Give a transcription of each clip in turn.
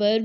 verb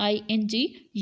ing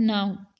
noun۔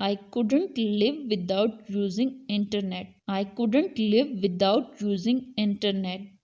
I couldn't live without using internet. I couldn't live without using internet.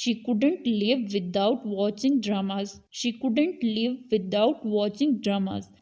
She couldn't live without watching dramas. She couldn't live without watching dramas.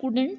couldn't,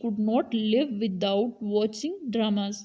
could not live without watching dramas.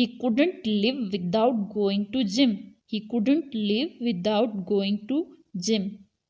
He couldn't live without going to gym. He couldn't live without going to gym.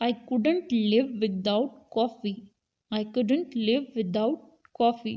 I couldn't live without coffee. I couldn't live without coffee.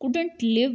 couldn't live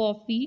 coffee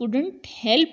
couldn't help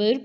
verb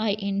ing۔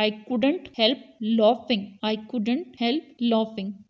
I couldn't help laughing. I couldn't help laughing.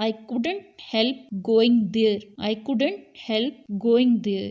I couldn't help going there. I couldn't help going there.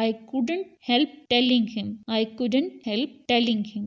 I couldn't help telling him. I couldn't help telling him.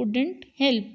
couldn't help.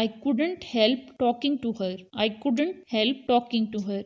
I couldn't help talking to her. I couldn't help talking to her.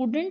couldn't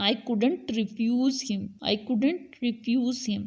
I couldn't refuse him. I couldn't refuse him.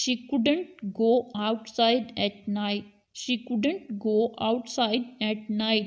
She couldn't go outside at night. She couldn't go outside at night.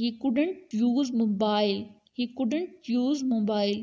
He couldn't use mobile. He couldn't use mobile.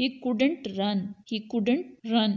He couldn't run. He couldn't run.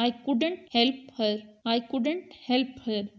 I couldn't help her. I couldn't help her.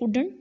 couldn't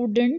couldn't